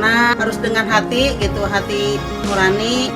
karena harus dengan hati gitu, hati nurani.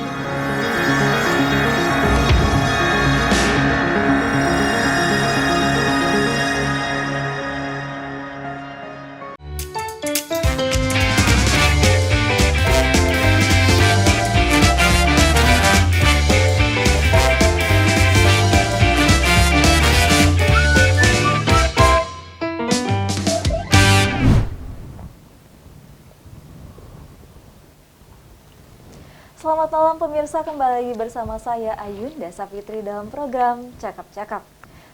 Selamat malam pemirsa, kembali lagi bersama saya Ayunda Safitri dalam program Cakap-Cakap.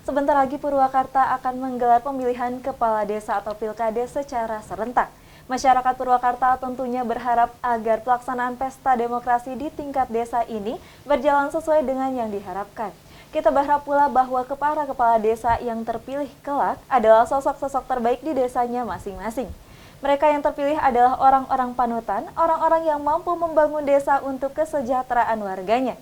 Sebentar lagi Purwakarta akan menggelar pemilihan kepala desa atau pilkades secara serentak. Masyarakat Purwakarta tentunya berharap agar pelaksanaan pesta demokrasi di tingkat desa ini berjalan sesuai dengan yang diharapkan. Kita berharap pula bahwa para kepala desa yang terpilih kelak adalah sosok-sosok terbaik di desanya masing-masing. Mereka yang terpilih adalah orang-orang panutan, orang-orang yang mampu membangun desa untuk kesejahteraan warganya.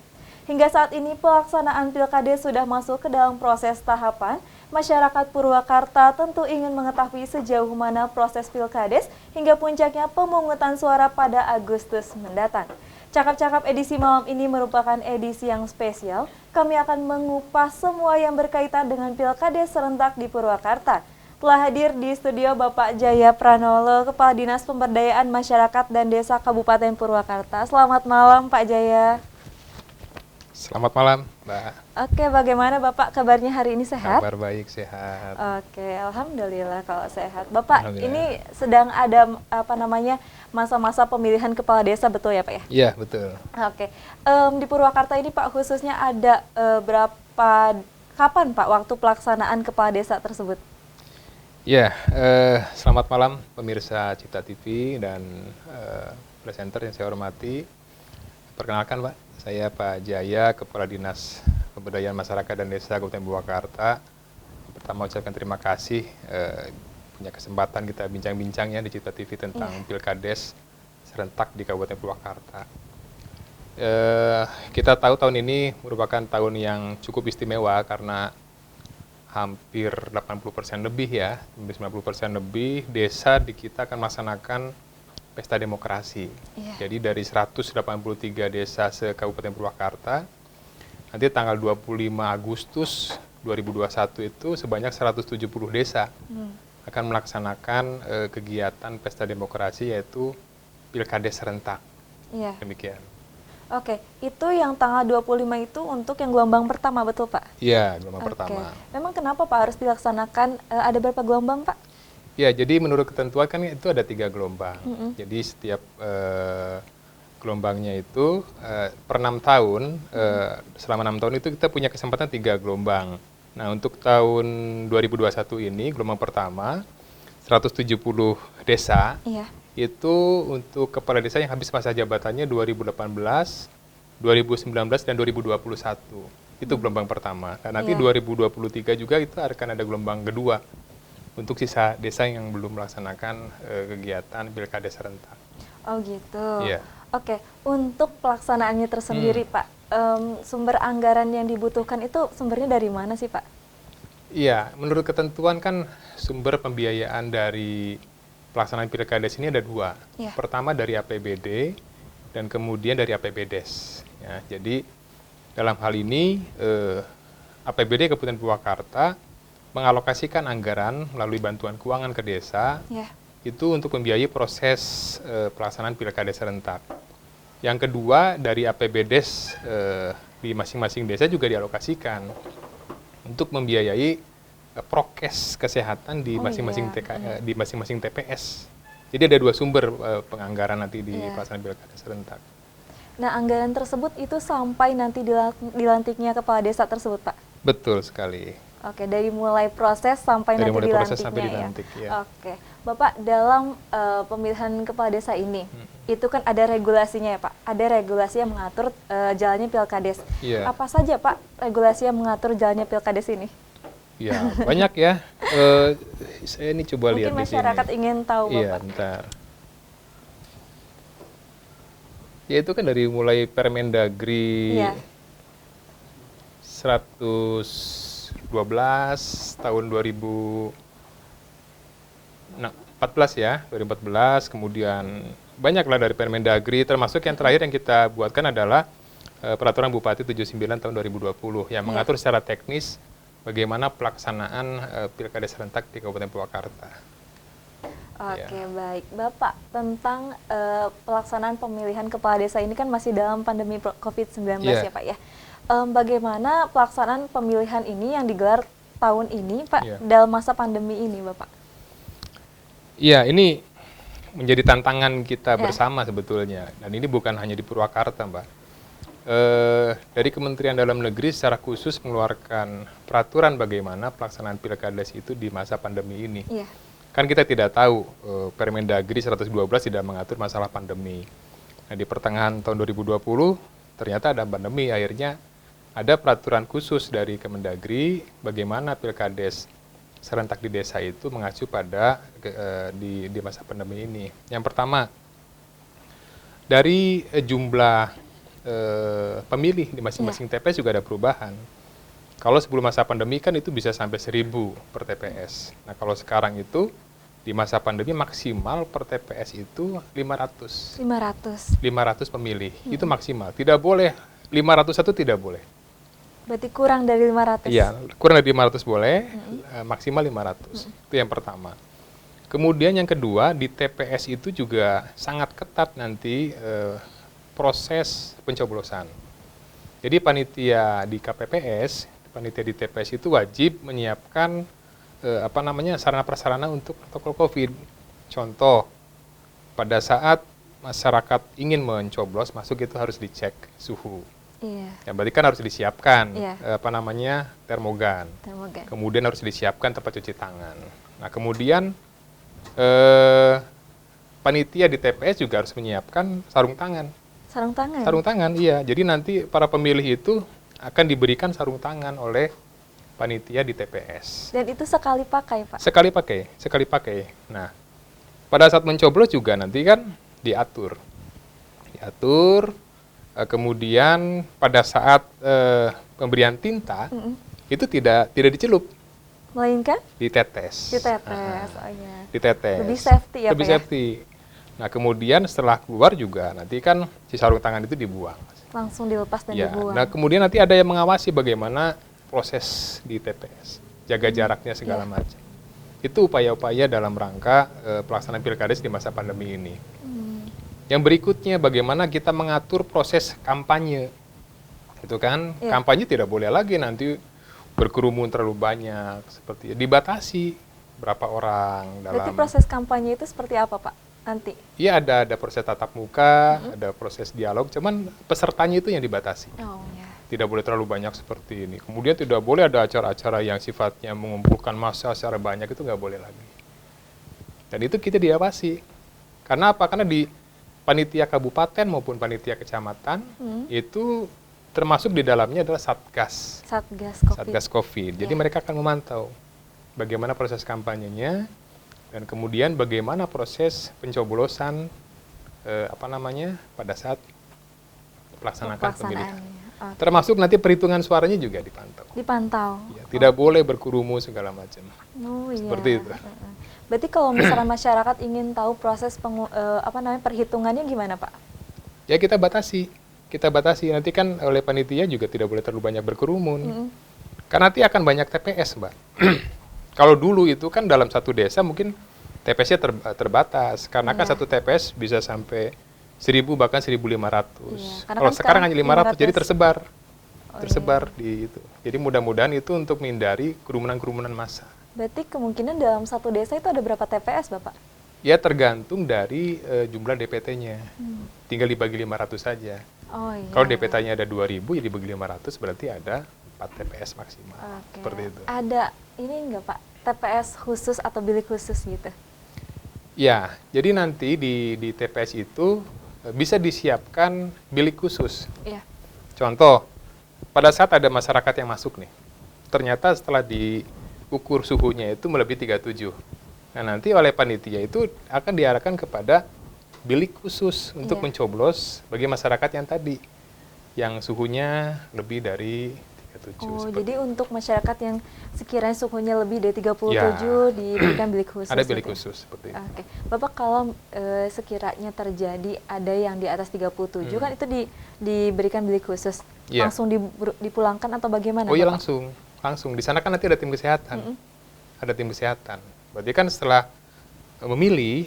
Hingga saat ini pelaksanaan pilkades sudah masuk ke dalam proses tahapan. Masyarakat Purwakarta tentu ingin mengetahui sejauh mana proses pilkades hingga puncaknya pemungutan suara pada Agustus mendatang. Cakap-cakap edisi malam ini merupakan edisi yang spesial. Kami akan mengupas semua yang berkaitan dengan pilkades serentak di Purwakarta. Telah hadir di studio Bapak Jaya Pranolo, Kepala Dinas Pemberdayaan Masyarakat dan Desa Kabupaten Purwakarta. Selamat malam Pak Jaya. Selamat malam Mbak. Oke, bagaimana Bapak kabarnya hari ini, sehat? Kabar baik, sehat. Oke, Alhamdulillah kalau sehat. Bapak, ini sedang ada masa-masa pemilihan kepala desa, betul ya Pak ya? Iya, betul. Oke, di Purwakarta ini Pak khususnya ada kapan Pak waktu pelaksanaan kepala desa tersebut? Ya, selamat malam pemirsa Cipta TV dan presenter yang saya hormati. Perkenalkan Pak, saya Pak Jaya, Kepala Dinas Pemberdayaan Masyarakat dan Desa Kabupaten Purwakarta. Pertama ucapkan terima kasih punya kesempatan kita bincang-bincangnya di Cipta TV tentang Pilkades serentak di Kabupaten Purwakarta. Kita tahu tahun ini merupakan tahun yang cukup istimewa karena hampir 80% lebih ya, 90% lebih desa di kita akan melaksanakan pesta demokrasi. Jadi dari 183 desa se-Kabupaten Purwakarta, nanti tanggal 25 Agustus 2021 itu sebanyak 170 desa akan melaksanakan kegiatan pesta demokrasi yaitu Pilkades serentak. Demikian. Oke, itu yang tanggal 25 itu untuk yang gelombang pertama, betul Pak? Iya, gelombang pertama. Memang kenapa Pak harus dilaksanakan, ada berapa gelombang Pak? Ya, jadi menurut ketentuan kan itu ada 3 gelombang. Jadi setiap gelombangnya itu per 6 tahun, selama 6 tahun itu kita punya kesempatan 3 gelombang. Nah, untuk tahun 2021 ini, gelombang pertama, 170 desa. Itu untuk kepala desa yang habis masa jabatannya 2018, 2019, dan 2021. Itu gelombang pertama. Dan nanti 2023 juga itu akan ada gelombang kedua untuk sisa desa yang belum melaksanakan kegiatan Pilkades serentak. Oh gitu. Iya. Oke, untuk pelaksanaannya tersendiri Pak, sumber anggaran yang dibutuhkan itu sumbernya dari mana sih Pak? Iya, menurut ketentuan kan sumber pembiayaan dari pelaksanaan Pilkades ini ada 2. Pertama dari APBD dan kemudian dari APBDes. Ya, jadi dalam hal ini APBD Kabupaten Purwakarta mengalokasikan anggaran melalui bantuan keuangan ke desa itu untuk membiayai proses pelaksanaan Pilkades serentak. Yang kedua dari APBDes di masing-masing desa juga dialokasikan untuk membiayai prokes kesehatan di masing-masing TPS. Jadi ada 2 sumber penganggaran nanti di pelaksanaan Pilkades serentak. Nah, anggaran tersebut itu sampai nanti dilantiknya kepala desa tersebut, Pak? Betul sekali. Oke, dari mulai proses sampai nanti dilantiknya ya. Oke, Bapak dalam pemilihan kepala desa ini, itu kan ada regulasinya ya Pak? Ada regulasi yang mengatur jalannya Pilkades. Apa saja Pak regulasi yang mengatur jalannya Pilkades ini? Ya, banyak ya. Saya ini coba lihat di sini. Mungkin masyarakat ingin tahu Bapak. Iya, bentar. Ya itu kan dari mulai Permendagri 112 tahun 2016 14 ya, 2014, kemudian banyaklah dari Permendagri, termasuk yang terakhir yang kita buatkan adalah Peraturan Bupati 79 tahun 2020 yang mengatur secara teknis bagaimana pelaksanaan Pilkada serentak di Kabupaten Purwakarta. Oke, baik. Bapak, tentang pelaksanaan pemilihan kepala desa ini kan masih dalam pandemi COVID-19 ya Pak ya. Bagaimana pelaksanaan pemilihan ini yang digelar tahun ini Pak dalam masa pandemi ini Bapak? Iya, ini menjadi tantangan kita bersama sebetulnya. Dan ini bukan hanya di Purwakarta Mbak. Dari Kementerian Dalam Negeri secara khusus mengeluarkan peraturan bagaimana pelaksanaan Pilkades itu di masa pandemi ini. Kan kita tidak tahu, Permendagri 112 tidak mengatur masalah pandemi. Nah, di pertengahan tahun 2020 ternyata ada pandemi, akhirnya ada peraturan khusus dari Kemendagri bagaimana Pilkades serentak di desa itu mengacu pada di masa pandemi ini. Yang pertama, dari jumlah pemilih di masing-masing TPS juga ada perubahan. Kalau sebelum masa pandemi kan itu bisa sampai 1.000 per TPS. Nah, kalau sekarang itu di masa pandemi maksimal per TPS itu 500 pemilih. Itu maksimal. Tidak boleh 501, tidak boleh. Berarti kurang dari 500? Iya, kurang dari 500 boleh, maksimal 500. Itu yang pertama. Kemudian yang kedua, di TPS itu juga sangat ketat nanti proses pencoblosan. Jadi panitia di KPPS, panitia di TPS itu wajib menyiapkan sarana prasarana untuk protokol COVID. Contoh, pada saat masyarakat ingin mencoblos masuk itu harus dicek suhu. Ya, berarti kan harus disiapkan termogan. Kemudian harus disiapkan tempat cuci tangan. Nah, kemudian panitia di TPS juga harus menyiapkan sarung tangan. Sarung tangan, iya. Jadi nanti para pemilih itu akan diberikan sarung tangan oleh panitia di TPS. Dan itu sekali pakai, Pak? Sekali pakai. Nah, pada saat mencoblos juga nanti kan diatur. Kemudian pada saat pemberian tinta itu tidak dicelup. Melainkan? Ditetes. Ditetes. Lebih safety ya, Pak? Lebih safety. Nah, kemudian setelah keluar juga nanti kan si sarung tangan itu dibuang. Langsung dilepas dan dibuang. Nah, kemudian nanti ada yang mengawasi bagaimana proses di TPS, jaga jaraknya segala macam. Itu upaya-upaya dalam rangka pelaksanaan Pilkades di masa pandemi ini. Yang berikutnya bagaimana kita mengatur proses kampanye. Itu kan, kampanye tidak boleh lagi nanti berkerumun terlalu banyak, seperti dibatasi berapa orang dalam. Berarti proses kampanye itu seperti apa, Pak? Nanti? Iya, ada proses tatap muka, ada proses dialog, cuman pesertanya itu yang dibatasi. Tidak boleh terlalu banyak seperti ini. Kemudian tidak boleh ada acara-acara yang sifatnya mengumpulkan massa secara banyak, itu nggak boleh lagi. Dan itu kita diawasi. Karena apa? Karena di panitia kabupaten maupun panitia kecamatan itu termasuk di dalamnya adalah Satgas COVID. Jadi mereka akan memantau bagaimana proses kampanyenya, dan kemudian bagaimana proses pencoblosan pada saat pelaksanakan pemilihan. Termasuk nanti perhitungan suaranya juga dipantau. Ya, tidak boleh berkerumun segala macam. Seperti itu. Berarti kalau misalnya masyarakat ingin tahu proses perhitungannya gimana, Pak? Ya, kita batasi. Nanti kan oleh panitia juga tidak boleh terlalu banyak berkerumun. Karena nanti akan banyak TPS, Mbak. Kalau dulu itu kan dalam satu desa mungkin TPS-nya terbatas, karena kan satu TPS bisa sampai 1.000 bahkan 1.500. Kalau kan sekarang hanya 500, jadi tersebar di itu. Jadi mudah-mudahan itu untuk menghindari kerumunan-kerumunan massa. Berarti kemungkinan dalam satu desa itu ada berapa TPS, Bapak? Ya, tergantung dari jumlah DPT-nya. Tinggal dibagi 500 saja. Kalau DPT-nya ada 2.000, ya dibagi 500 berarti ada 4 TPS maksimal. Seperti itu. Ada ini enggak, Pak, TPS khusus atau bilik khusus gitu? Ya, jadi nanti di TPS itu bisa disiapkan bilik khusus. Contoh, pada saat ada masyarakat yang masuk nih, ternyata setelah diukur suhunya itu melebihi 37. Nah, nanti oleh panitia itu akan diarahkan kepada bilik khusus untuk mencoblos bagi masyarakat yang tadi, yang suhunya lebih dari Oh, jadi untuk masyarakat yang sekiranya suhunya lebih dari 37 diberikan bilik khusus. Ada bilik gitu khusus seperti itu. Oke. Bapak, kalau sekiranya terjadi ada yang di atas 37 kan itu diberikan bilik khusus. Langsung dipulangkan atau bagaimana? Oh iya, Bapak? langsung. Di sana kan nanti ada tim kesehatan. Ada tim kesehatan. Berarti kan setelah memilih,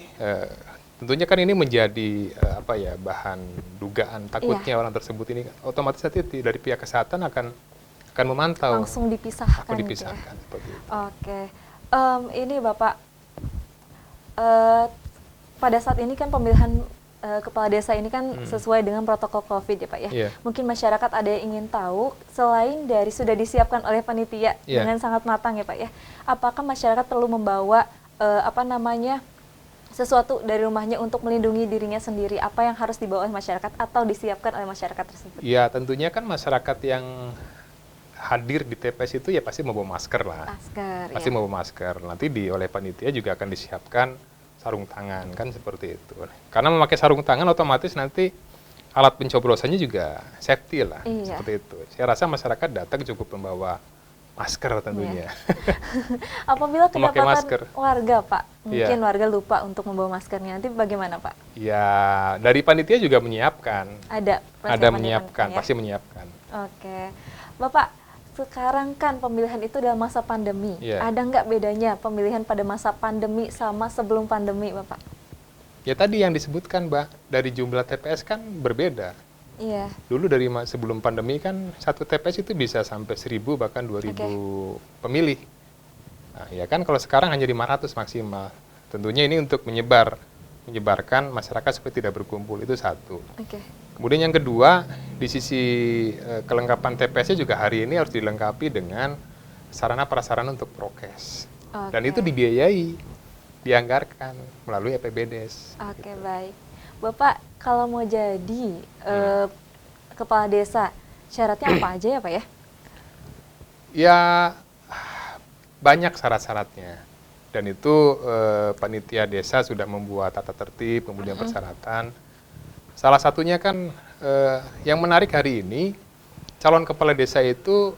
tentunya kan ini menjadi bahan dugaan takutnya orang tersebut ini, otomatis nanti dari pihak kesehatan akan memantau. Langsung dipisahkan. Seperti itu. Oke. Ini Bapak, pada saat ini kan pemilihan kepala desa ini kan sesuai dengan protokol COVID ya Pak ya. Mungkin masyarakat ada yang ingin tahu, selain dari sudah disiapkan oleh panitia dengan sangat matang ya Pak ya, apakah masyarakat perlu membawa sesuatu dari rumahnya untuk melindungi dirinya sendiri? Apa yang harus dibawa oleh masyarakat atau disiapkan oleh masyarakat tersebut? Ya, tentunya kan masyarakat yang hadir di TPS itu ya pasti membawa masker lah. Pasti membawa masker. Nanti oleh panitia juga akan disiapkan sarung tangan, kan seperti itu. Karena memakai sarung tangan otomatis nanti alat pencoblosannya juga safety lah, seperti itu. Saya rasa masyarakat datang cukup membawa masker tentunya. Apabila kedapatan warga Pak, mungkin warga lupa untuk membawa maskernya, nanti bagaimana Pak? Ya, dari panitia juga menyiapkan. Ada menyiapkan, pasti menyiapkan. Oke. Bapak, sekarang kan pemilihan itu dalam masa pandemi. Ada nggak bedanya pemilihan pada masa pandemi sama sebelum pandemi, Bapak? Ya tadi yang disebutkan, Mbak, dari jumlah TPS kan berbeda. Dulu dari sebelum pandemi kan satu TPS itu bisa sampai 1.000 bahkan 2.000 pemilih. Nah, ya kan kalau sekarang hanya 500 maksimal. Tentunya ini untuk menyebarkan masyarakat supaya tidak berkumpul, itu satu. Kemudian yang kedua, di sisi kelengkapan TPS-nya juga hari ini harus dilengkapi dengan sarana prasarana untuk prokes. Dan itu dibiayai, dianggarkan melalui APBDes. Oke, baik. Bapak, kalau mau jadi kepala desa, syaratnya apa aja ya Pak ya? Ya, banyak syarat-syaratnya. Dan itu panitia desa sudah membuat tata tertib, kemudian persyaratan. Salah satunya kan yang menarik hari ini, calon kepala desa itu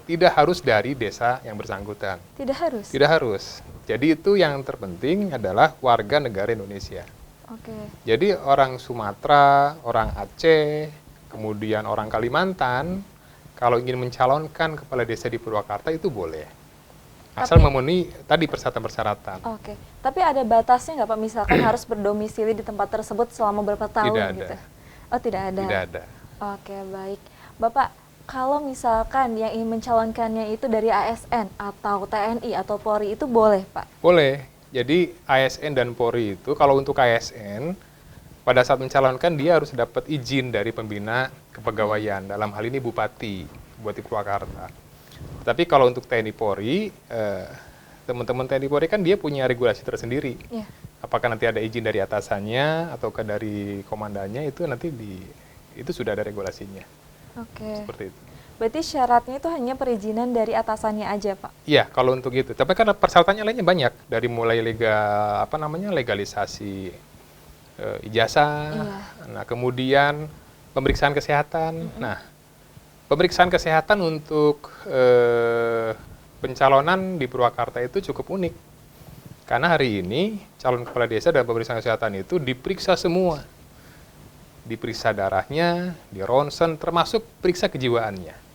tidak harus dari desa yang bersangkutan. Tidak harus? Tidak harus. Jadi itu yang terpenting adalah warga negara Indonesia. Jadi orang Sumatera, orang Aceh, kemudian orang Kalimantan, kalau ingin mencalonkan kepala desa di Purwakarta itu boleh. Asal memenuhi tadi persyaratan-persyaratan. Tapi ada batasnya nggak Pak? Misalkan harus berdomisili di tempat tersebut selama berapa tahun? Tidak ada. Gitu? Oh, tidak ada? Tidak ada. Oke, baik. Bapak, kalau misalkan yang ingin mencalonkannya itu dari ASN atau TNI atau Polri itu boleh Pak? Boleh. Jadi ASN dan Polri itu, kalau untuk ASN, pada saat mencalonkan dia harus dapat izin dari pembina kepegawaian, dalam hal ini Bupati Purwakarta. Tapi kalau untuk TNI Polri, teman-teman TNI Polri kan dia punya regulasi tersendiri. Apakah nanti ada izin dari atasannya ataukah dari komandannya, itu nanti itu sudah ada regulasinya. Seperti itu. Berarti syaratnya itu hanya perizinan dari atasannya aja, Pak? Iya, kalau untuk itu. Tapi kan persyaratannya lainnya banyak, dari mulai legalisasi ijazah, nah kemudian pemeriksaan kesehatan. Nah, pemeriksaan kesehatan untuk pencalonan di Purwakarta itu cukup unik. Karena hari ini calon kepala desa dan pemeriksaan kesehatan itu diperiksa semua. Diperiksa darahnya, di ronsen, termasuk periksa kejiwaannya.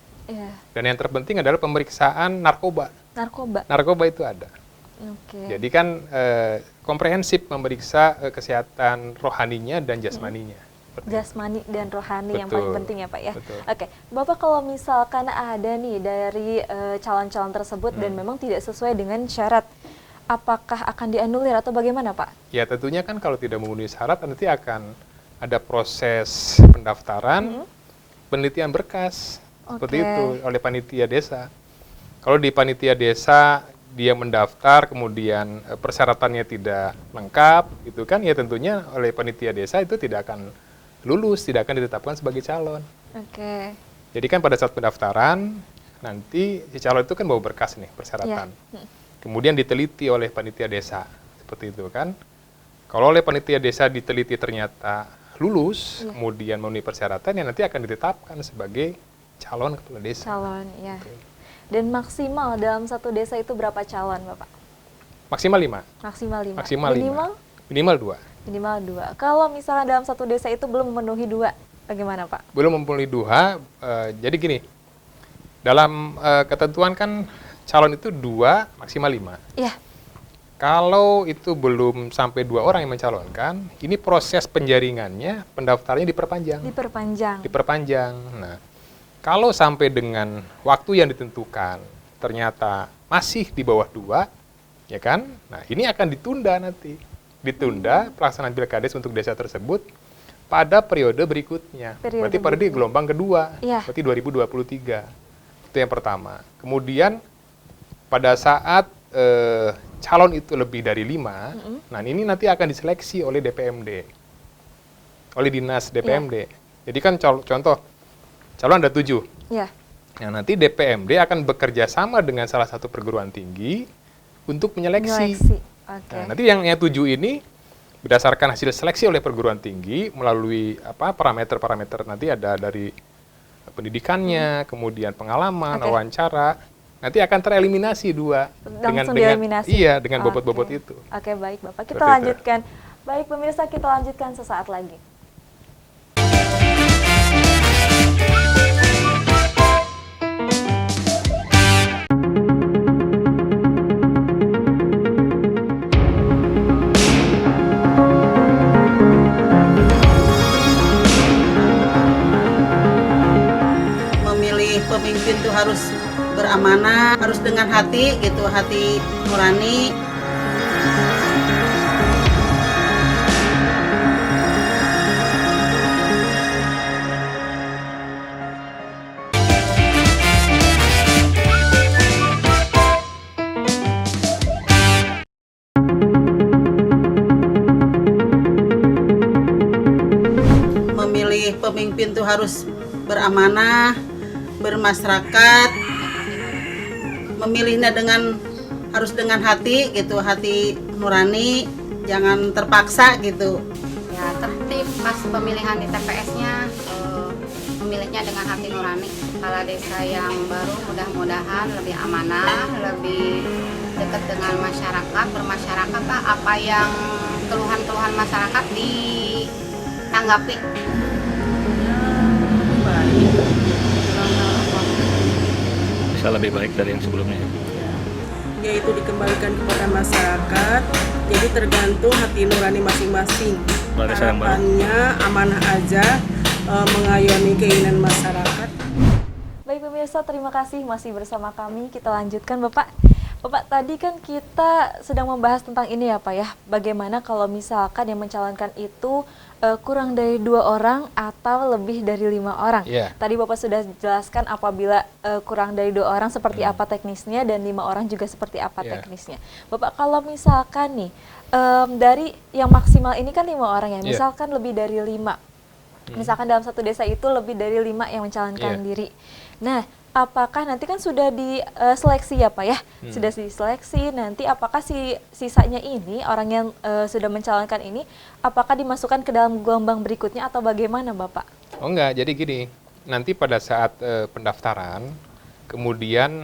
Dan yang terpenting adalah pemeriksaan narkoba. Narkoba itu ada. Jadi kan komprehensif memeriksa kesehatan rohaninya dan jasmaninya. Jasmani dan rohani yang paling penting ya Pak ya. Bapak, kalau misalkan ada nih dari calon-calon tersebut dan memang tidak sesuai dengan syarat, apakah akan dianulir atau bagaimana Pak? Ya tentunya kan kalau tidak memenuhi syarat nanti akan ada proses pendaftaran, penelitian berkas, seperti itu oleh panitia desa. Kalau di panitia desa dia mendaftar, kemudian persyaratannya tidak lengkap, itu kan ya tentunya oleh panitia desa itu tidak akan lulus, tidak akan ditetapkan sebagai calon. Jadi kan pada saat pendaftaran, nanti si calon itu kan bawa berkas nih, persyaratan. Kemudian diteliti oleh panitia desa, seperti itu kan. Kalau oleh panitia desa diteliti ternyata lulus, kemudian memenuhi persyaratan, ya nanti akan ditetapkan sebagai calon kepala desa. Calon, ya. Oke. Dan maksimal dalam satu desa itu berapa calon, Bapak? Maksimal 5. Maksimal 5. Maksimal 5. Minimal? Minimal 2. Minimal 2. Kalau misalnya dalam satu desa itu belum memenuhi 2, bagaimana, Pak? Belum memenuhi 2, jadi gini, dalam ketentuan kan calon itu 2, maksimal 5. Iya. Kalau itu belum sampai 2 orang yang mencalonkan, ini proses penjaringannya, pendaftarannya diperpanjang. Diperpanjang. Nah, kalau sampai dengan waktu yang ditentukan, ternyata masih di bawah 2, ya kan? Nah, ini akan ditunda nanti. Ditunda pelaksanaan pilkades untuk desa tersebut pada periode berikutnya. Berarti periode gelombang kedua, berarti 2023. Itu yang pertama. Kemudian pada saat calon itu lebih dari 5, nah ini nanti akan diseleksi oleh DPMD, oleh Dinas DPMD. Jadi kan contoh, calon ada 7. Nah nanti DPMD akan bekerja sama dengan salah satu perguruan tinggi untuk menyeleksi. Nah, nanti yang 7 ini berdasarkan hasil seleksi oleh perguruan tinggi melalui parameter-parameter nanti ada dari pendidikannya, kemudian pengalaman, wawancara. Nanti akan tereliminasi 2 dengan bobot-bobot itu. Oke, baik Bapak. Kita lanjutkan. Baik pemirsa, kita lanjutkan sesaat lagi. Memilih pemimpin itu harus beramanah, harus dengan hati gitu, hati nurani. Memilih pemimpin itu harus beramanah, bermasyarakat. Memilihnya harus dengan hati gitu, hati nurani, jangan terpaksa gitu. Ya tertib pas pemilihan di TPS-nya, memilihnya dengan hati nurani. Kepala desa yang baru mudah-mudahan lebih amanah, lebih dekat dengan masyarakat, bermasyarakat Pak, apa yang keluhan-keluhan masyarakat ditanggapi. Bisa lebih baik dari yang sebelumnya. Yaitu dikembalikan kepada masyarakat, jadi tergantung hati nurani masing-masing. Harapannya amanah aja, mengayomi keinginan masyarakat. Baik pemirsa, terima kasih masih bersama kami. Kita lanjutkan Bapak. Bapak, tadi kan kita sedang membahas tentang ini ya Pak ya, bagaimana kalau misalkan yang mencalonkan itu kurang dari 2 orang atau lebih dari 5 orang. Tadi Bapak sudah jelaskan apabila kurang dari 2 orang seperti apa teknisnya dan 5 orang juga seperti apa teknisnya. Bapak, kalau misalkan nih dari yang maksimal ini kan 5 orang ya, misalkan lebih dari 5. Misalkan dalam satu desa itu lebih dari 5 yang mencalonkan diri. Nah, apakah nanti kan sudah diseleksi ya Pak ya, sudah diseleksi, nanti apakah sisanya ini orang yang sudah mencalonkan ini apakah dimasukkan ke dalam gelombang berikutnya atau bagaimana Bapak? Oh enggak, jadi gini, nanti pada saat pendaftaran kemudian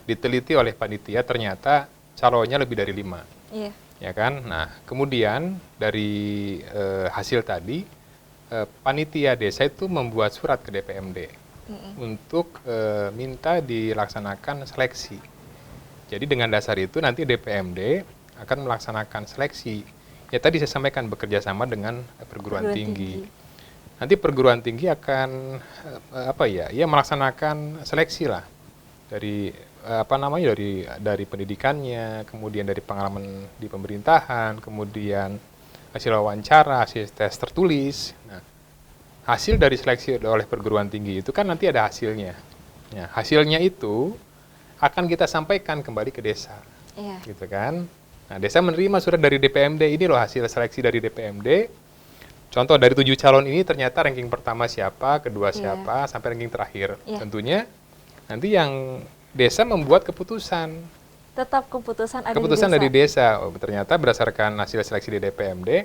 diteliti oleh panitia ternyata calonnya lebih dari 5. Ya kan? Nah, kemudian dari hasil tadi panitia desa itu membuat surat ke DPMD untuk minta dilaksanakan seleksi. Jadi dengan dasar itu nanti DPMD akan melaksanakan seleksi. Ya tadi saya sampaikan bekerja sama dengan perguruan tinggi. Nanti perguruan tinggi akan melaksanakan seleksi lah dari dari pendidikannya, kemudian dari pengalaman di pemerintahan, kemudian hasil wawancara, hasil tes tertulis. Nah, hasil dari seleksi oleh perguruan tinggi itu kan nanti ada hasilnya. Ya, hasilnya itu akan kita sampaikan kembali ke desa, gitu kan. Nah, desa menerima surat dari DPMD, ini loh hasil seleksi dari DPMD. Contoh dari 7 calon ini ternyata ranking pertama siapa, kedua siapa, sampai ranking terakhir. Tentunya nanti yang desa membuat keputusan. Tetap keputusan ada keputusan di desa. dari desa. Oh, ternyata berdasarkan hasil seleksi di DPMD,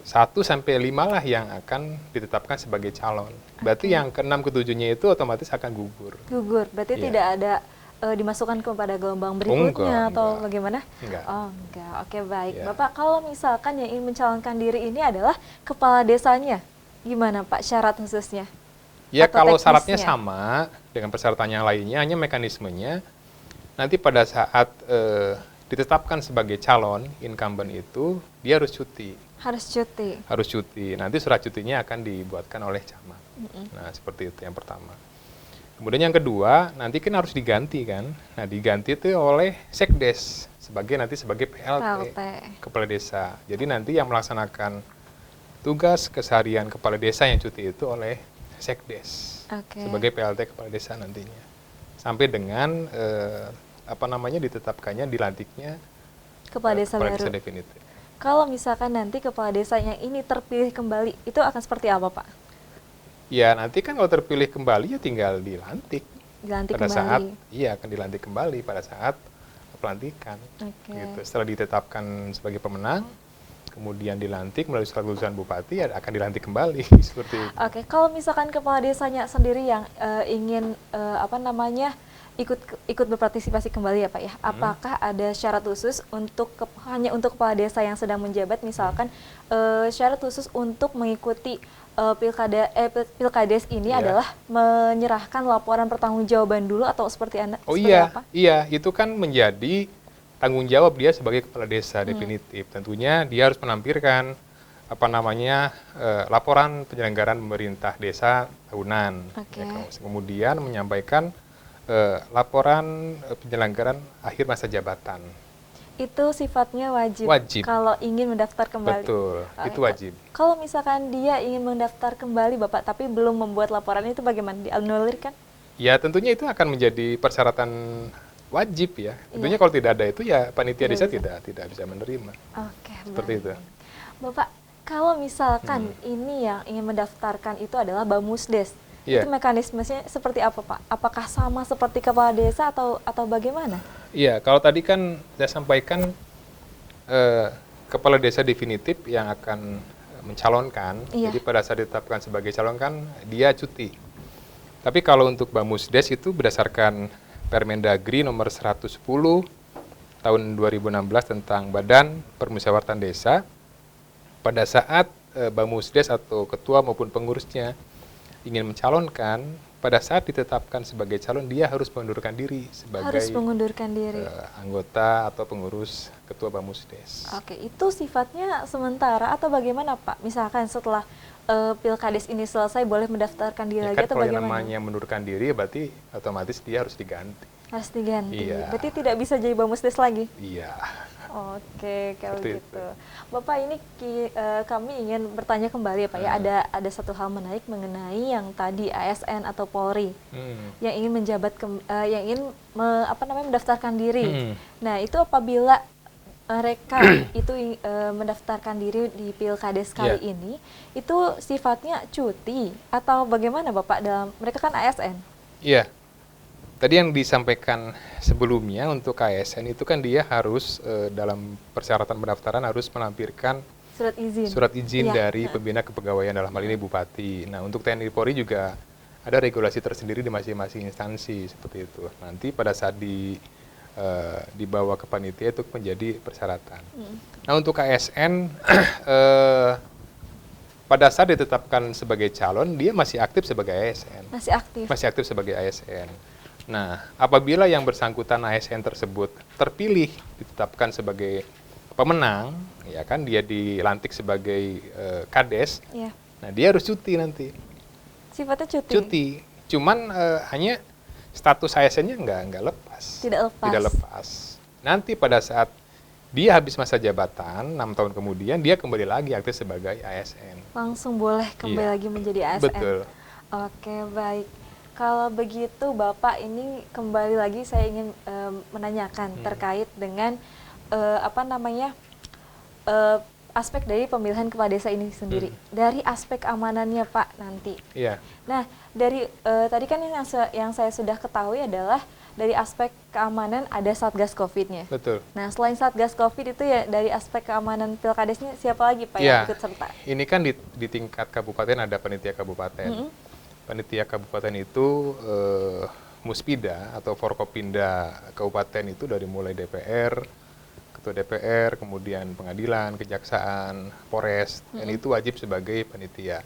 1 sampai 5 lah yang akan ditetapkan sebagai calon. Berarti yang ke-6 ke-7-nya itu otomatis akan gugur. Gugur, berarti Iya. tidak ada dimasukkan kepada gelombang berikutnya atau enggak. bagaimana? Enggak. Oh, enggak. Oke, baik. Iya. Bapak, kalau misalkan yang ingin mencalonkan diri ini adalah kepala desanya, gimana Pak syarat khususnya? Ya Atau kalau syaratnya teknisnya? sama dengan persyaratan yang lainnya, hanya mekanismenya nanti pada saat ditetapkan sebagai calon incumbent itu dia harus cuti. Harus cuti. Harus cuti. Nanti surat cutinya akan dibuatkan oleh camat. Nah, seperti itu yang pertama. Kemudian yang kedua, nanti kan harus diganti kan. Nah, diganti itu oleh sekdes sebagai PLT, kepala desa. Jadi nanti yang melaksanakan tugas keseharian kepala desa yang cuti itu oleh sekdes Oke. sebagai PLT kepala desa nantinya. Sampai dengan ditetapkannya dilantiknya Kepala desa kepala baru. desa definitif. Kalau misalkan nanti kepala desanya ini terpilih kembali, itu akan seperti apa Pak? Ya nanti kan kalau terpilih kembali ya tinggal dilantik. Dilantik pada kembali. saat akan dilantik kembali pada saat pelantikan. Oke. Gitu. Setelah ditetapkan sebagai pemenang, kemudian dilantik melalui surat keputusan bupati ya akan dilantik kembali seperti itu. Oke, kalau misalkan kepala desanya sendiri yang ingin ikut berpartisipasi kembali ya Pak ya, apakah ada syarat khusus hanya untuk kepala desa yang sedang menjabat, misalkan syarat khusus untuk mengikuti pilkades ini Iya. adalah menyerahkan laporan pertanggungjawaban dulu atau seperti Oh seperti iya, apa? iya itu kan menjadi tanggung jawab dia sebagai kepala desa definitif. Tentunya dia harus menampilkan laporan penyelenggaraan pemerintah desa tahunan. Oke. Kemudian menyampaikan laporan penyelenggaraan akhir masa jabatan. Itu sifatnya wajib. Wajib. Kalau ingin mendaftar kembali. Betul, Oke. itu wajib. Kalau misalkan dia ingin mendaftar kembali Bapak, tapi belum membuat laporan, itu bagaimana? Dianulirkan? Ya tentunya itu akan menjadi persyaratan wajib ya. Tentunya kalau tidak ada itu ya panitia Tidak desa bisa. tidak bisa menerima. Oke, Seperti baik. itu. Bapak, kalau misalkan ini yang ingin mendaftarkan itu adalah Bamusdes, Iya. itu mekanismenya seperti apa Pak? Apakah sama seperti kepala desa atau bagaimana? Iya, kalau tadi kan saya sampaikan kepala desa definitif yang akan mencalonkan. Iya. Jadi pada saat ditetapkan sebagai calon kan dia cuti. Tapi kalau untuk Bamusdes itu berdasarkan Permendagri nomor 110 tahun 2016 tentang Badan Permusyawaratan Desa, pada saat Bamusdes atau ketua maupun pengurusnya ingin mencalonkan, pada saat ditetapkan sebagai calon dia harus mengundurkan diri sebagai Harus mengundurkan diri. anggota atau pengurus ketua Bamusdes. Oke, itu sifatnya sementara atau bagaimana Pak? Misalkan setelah pilkades ini selesai boleh mendaftarkan diri Ya lagi kan atau kalau yang bagaimana? namanya mengundurkan diri berarti otomatis dia harus diganti. Harus diganti. Iya. Berarti tidak bisa jadi Bamusdes lagi? Iya. Oke, kalau Seperti gitu. Bapak, ini kami ingin bertanya kembali ya Pak ya, ada satu hal menarik mengenai yang tadi ASN atau Polri yang ingin menjabat yang ingin mendaftarkan diri. Nah, itu apabila mereka itu mendaftarkan diri di pilkades kali Iya. ini, itu sifatnya cuti atau bagaimana Bapak? Mereka kan ASN. Iya. Tadi yang disampaikan sebelumnya untuk ASN itu kan dia harus dalam persyaratan pendaftaran harus menampilkan Surat izin. Iya. Iya. dari pembina kepegawaian dalam hal ini bupati. Nah, untuk TNI Polri juga ada regulasi tersendiri di masing-masing instansi seperti itu. Nanti pada saat dibawa ke panitia itu menjadi persyaratan. Nah, untuk ASN pada saat ditetapkan sebagai calon dia masih aktif sebagai ASN. Masih aktif. Masih aktif sebagai ASN. Nah, apabila yang bersangkutan ASN tersebut terpilih ditetapkan sebagai pemenang, ya kan dia dilantik sebagai kades. Iya. Nah, dia harus cuti nanti. Sifatnya cuti. Cuti. Cuman hanya status ASN-nya nggak lepas. Tidak lepas. Tidak lepas. Nanti pada saat dia habis masa jabatan 6 tahun kemudian dia kembali lagi aktif sebagai ASN. Langsung boleh kembali Iya. lagi menjadi ASN. Betul. Oke, baik. Kalau begitu Bapak, ini kembali lagi saya ingin menanyakan terkait dengan aspek dari pemilihan kepala desa ini sendiri. Dari aspek amanannya Pak nanti. Iya. Nah, dari tadi kan yang saya sudah ketahui adalah dari aspek keamanan ada Satgas Covid-nya. Betul. Nah, selain Satgas Covid itu ya dari aspek keamanan Pilkadesnya siapa lagi Pak Ya, yang ikut serta? ini kan di tingkat kabupaten ada panitia kabupaten. Panitia kabupaten itu Muspida atau Forkopimda kabupaten itu dari mulai DPR, ketua DPR, kemudian pengadilan, kejaksaan, Polres, dan itu wajib sebagai panitia.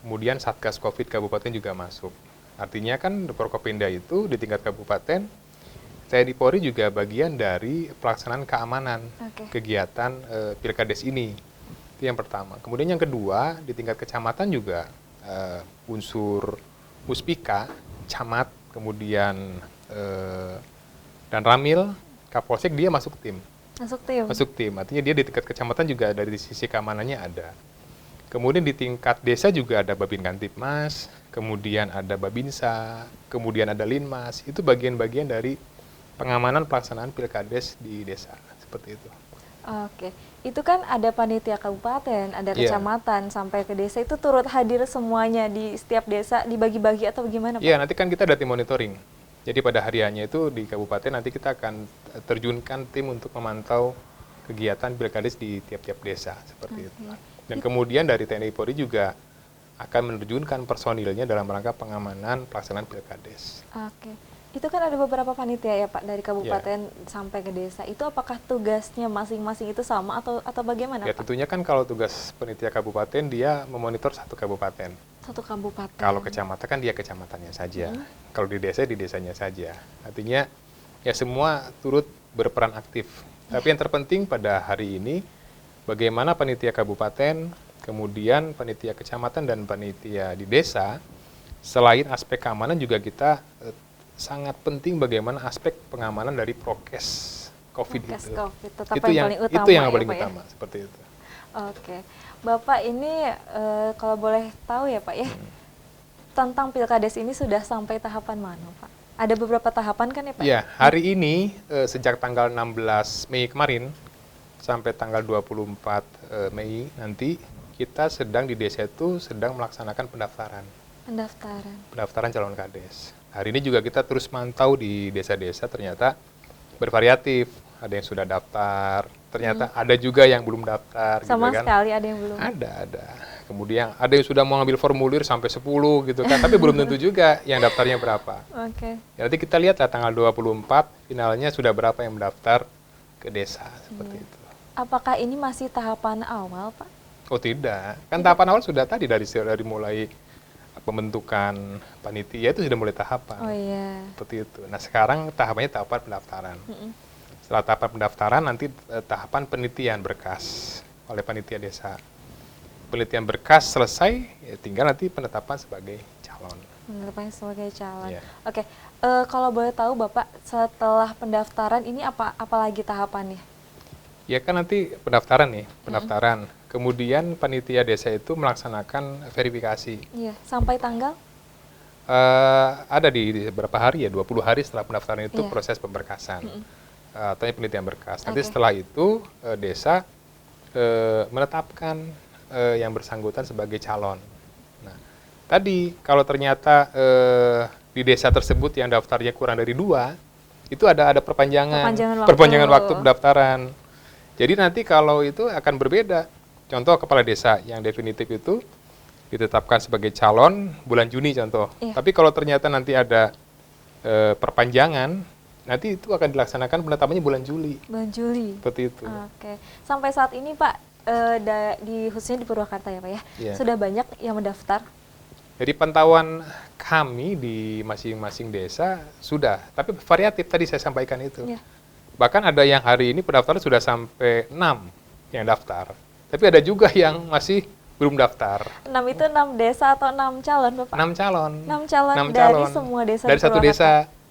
Kemudian Satgas Covid kabupaten juga masuk. Artinya kan Forkopimda itu di tingkat kabupaten, TNI Polri juga bagian dari pelaksanaan keamanan kegiatan Pilkades ini. Itu yang pertama. Kemudian yang kedua, di tingkat kecamatan juga unsur Muspika, camat, kemudian dan Ramil, Kapolsek dia masuk tim. Masuk tim. Artinya dia di tingkat kecamatan juga dari sisi keamanannya ada. Kemudian di tingkat desa juga ada Babin Kantipmas, kemudian ada Babinsa, kemudian ada Linmas. Itu bagian-bagian dari pengamanan pelaksanaan Pilkades di desa, seperti itu. Oke, itu kan ada panitia kabupaten, ada kecamatan, sampai ke desa itu turut hadir semuanya di setiap desa, dibagi-bagi atau bagaimana Pak? Iya, nanti kan kita ada tim monitoring. Jadi pada hariannya itu di kabupaten nanti kita akan terjunkan tim untuk memantau kegiatan Pilkades di tiap-tiap desa, seperti itu. Dan kemudian dari TNI Polri juga akan menerjunkan personilnya dalam rangka pengamanan pelaksanaan Pilkades. Oke. Itu kan ada beberapa panitia ya Pak dari kabupaten sampai ke desa. Itu apakah tugasnya masing-masing itu sama atau bagaimana Ya Pak? tentunya kan kalau tugas panitia kabupaten dia memonitor satu kabupaten. Satu kabupaten. Kalau kecamatan kan dia kecamatannya saja. Kalau di desa di desanya saja. Artinya ya semua turut berperan aktif. Tapi yang terpenting pada hari ini bagaimana panitia kabupaten, kemudian panitia kecamatan dan panitia di desa selain aspek keamanan juga kita sangat penting bagaimana aspek pengamanan dari prokes COVID Prokes itu. COVID, tetap itu yang paling utama itu yang ya, paling Pak, ya? utama seperti itu. Oke, Bapak ini kalau boleh tahu ya Pak ya, tentang Pilkades ini sudah sampai tahapan mana Pak? Ada beberapa tahapan kan ya Pak? Ya, hari ini sejak tanggal 16 Mei kemarin sampai tanggal 24 Mei nanti kita sedang di desa itu sedang melaksanakan pendaftaran. Pendaftaran calon kades. Hari ini juga kita terus mantau di desa-desa ternyata bervariatif. Ada yang sudah daftar, ternyata ada juga yang belum daftar. Sama gitu kan. sekali ada yang belum? Ada. Kemudian ada yang sudah mau ngambil formulir sampai 10 gitu kan, tapi belum tentu juga yang daftarnya berapa. Oke. Ya, nanti kita lihat lah tanggal 24 finalnya sudah berapa yang mendaftar ke desa, seperti itu. Apakah ini masih tahapan awal Pak? Oh tidak, kan tahapan awal sudah tadi dari mulai pembentukan panitia itu sudah mulai tahapan. Oh iya. Seperti itu. Nah sekarang tahapannya tahapan pendaftaran. Setelah tahapan pendaftaran nanti tahapan penelitian berkas oleh panitia desa. Penelitian berkas selesai, ya tinggal nanti penetapan sebagai calon. Penetapan sebagai calon. Yeah. Oke. Kalau boleh tahu Bapak, setelah pendaftaran ini apa lagi tahapannya? Ya kan nanti pendaftaran nih, pendaftaran. Kemudian panitia desa itu melaksanakan verifikasi. Iya, sampai tanggal? Ada di beberapa hari ya, 20 hari setelah pendaftaran itu proses pemberkasan. Atau penelitian berkas. Nanti setelah itu desa menetapkan yang bersangkutan sebagai calon. Nah, tadi kalau ternyata di desa tersebut yang daftarnya kurang dari 2, itu ada perpanjangan waktu pendaftaran. Jadi nanti kalau itu akan berbeda. Contoh kepala desa yang definitif itu ditetapkan sebagai calon bulan Juni contoh. Iya. Tapi kalau ternyata nanti ada perpanjangan, nanti itu akan dilaksanakan penetapannya bulan Juli. Bulan Juli. Seperti itu. Oke. Sampai saat ini Pak, khususnya di Purwakarta ya Pak ya, sudah banyak yang mendaftar? Jadi pantauan kami di masing-masing desa sudah, tapi variatif tadi saya sampaikan itu. Yeah. Bahkan ada yang hari ini pendaftaran sudah sampai 6 yang daftar. Tapi ada juga yang masih belum daftar. 6 itu 6 desa atau 6 calon Bapak? 6 calon. 6 calon dari semua desa. Dari satu desa.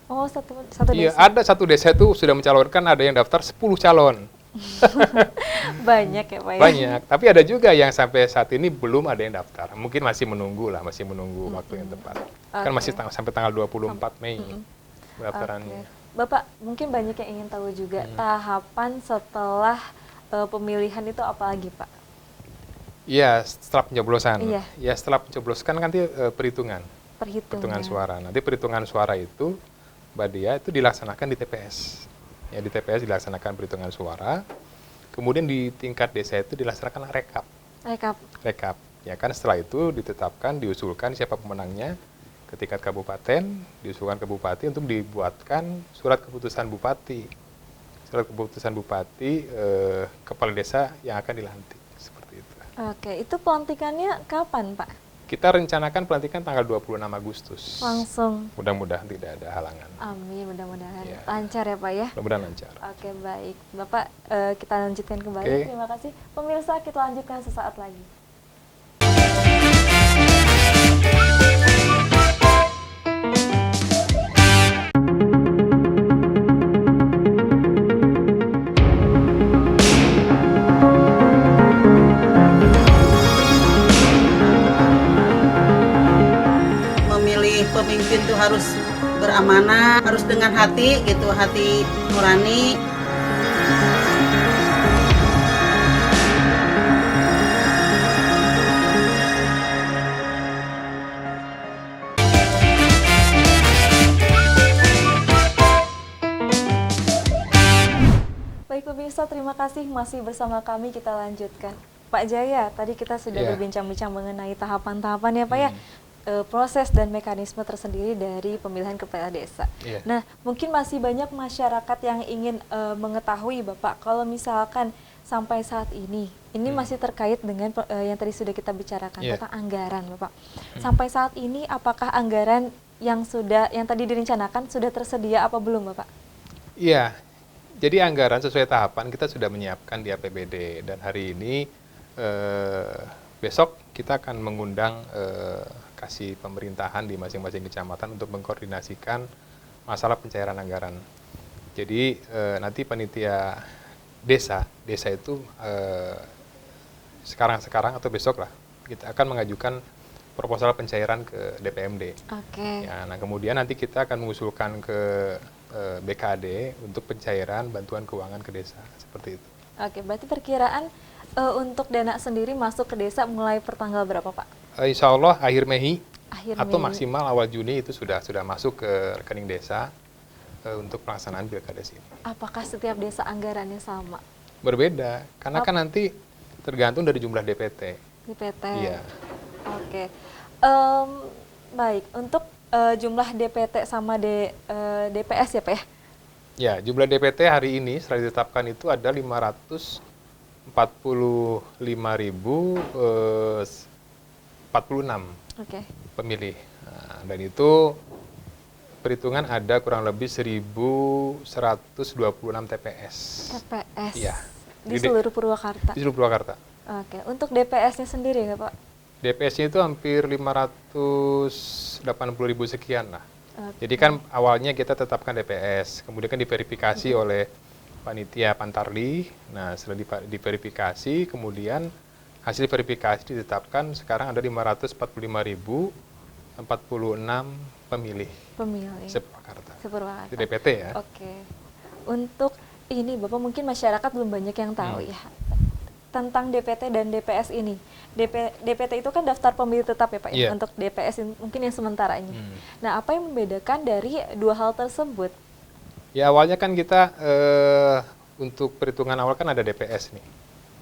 Oh, satu iya, desa. ada satu desa itu sudah mencalonkan, ada yang daftar 10 calon. Banyak ya Pak ya? Banyak, tapi ada juga yang sampai saat ini belum ada yang daftar. Mungkin masih menunggu waktu yang tepat. Kan masih sampai tanggal 24 Mei pendaftarannya. Bapak, mungkin banyak yang ingin tahu juga tahapan setelah pemilihan itu apa lagi Pak? Iya, setelah pencoblosan. Iya. Ya, setelah pencoblosan kan nanti perhitungan suara. Nanti perhitungan suara itu Mbak Dea, itu dilaksanakan di TPS. Ya, di TPS dilaksanakan perhitungan suara. Kemudian di tingkat desa itu dilaksanakan rekap. Rekap. Ya kan, setelah itu ditetapkan, diusulkan siapa pemenangnya ke tingkat kabupaten, diusulkan ke bupati untuk dibuatkan surat keputusan bupati. Surat keputusan bupati kepala desa yang akan dilantik, seperti itu. Oke, itu pelantikannya kapan, Pak? Kita rencanakan pelantikan tanggal 26 Agustus. Langsung. Mudah-mudahan tidak ada halangan. Amin, mudah-mudahan Ya. lancar ya Pak ya. Mudah-mudahan lancar. Oke, baik. Bapak, kita lanjutkan kembali. Oke. Terima kasih. Pemirsa, kita lanjutkan sesaat lagi. Memilih pemimpin itu harus beramanah, harus dengan hati gitu, hati nurani. Baik pemirsa, terima kasih masih bersama kami, kita lanjutkan. Pak Jaya, tadi kita sudah berbincang-bincang mengenai tahapan-tahapan ya Pak ya, proses dan mekanisme tersendiri dari pemilihan kepala desa. Nah, mungkin masih banyak masyarakat yang ingin mengetahui Bapak, kalau misalkan sampai saat ini masih terkait dengan yang tadi sudah kita bicarakan tentang anggaran Bapak. Sampai saat ini apakah anggaran yang tadi direncanakan sudah tersedia apa belum Bapak? Iya. Jadi anggaran sesuai tahapan kita sudah menyiapkan di APBD, dan hari ini besok kita akan mengundang kasih pemerintahan di masing-masing kecamatan untuk mengkoordinasikan masalah pencairan anggaran. Jadi nanti panitia desa itu sekarang atau besok lah kita akan mengajukan proposal pencairan ke DPMD. Oke. Ya, nah kemudian nanti kita akan mengusulkan ke BKD untuk pencairan bantuan keuangan ke desa, seperti itu. Oke, berarti perkiraan untuk dana sendiri masuk ke desa mulai pertanggal berapa Pak? Insya Allah akhir Mei atau Mei. maksimal awal Juni itu sudah masuk ke rekening desa untuk pelaksanaan pilkades ini. Apakah setiap desa anggarannya sama? Berbeda, karena kan nanti tergantung dari jumlah DPT. DPT. Iya. Oke. Baik, untuk jumlah DPT sama DPS ya Pak ya? Ya, jumlah DPT hari ini setelah ditetapkan itu ada 545.046 pemilih. Nah, dan itu perhitungan ada kurang lebih 1.126 TPS. TPS? Iya. Di seluruh Purwakarta? Di seluruh Purwakarta. Oke, untuk DPS-nya sendiri nggak Pak? DPS-nya itu hampir 580.000 sekian lah. Jadi kan awalnya kita tetapkan DPS, kemudian kan diverifikasi oleh panitia Pantarli. Nah, setelah diverifikasi, kemudian hasil verifikasi ditetapkan sekarang ada 545.046 pemilih. Sepurwakarta. Itu DPT ya. Oke. Untuk ini Bapak mungkin masyarakat belum banyak yang tahu ya tentang DPT dan DPS ini. DPT itu kan daftar pemilih tetap ya Pak ya, untuk DPS mungkin yang sementara ini. Nah, apa yang membedakan dari dua hal tersebut? Ya awalnya kan kita untuk perhitungan awal kan ada DPS nih.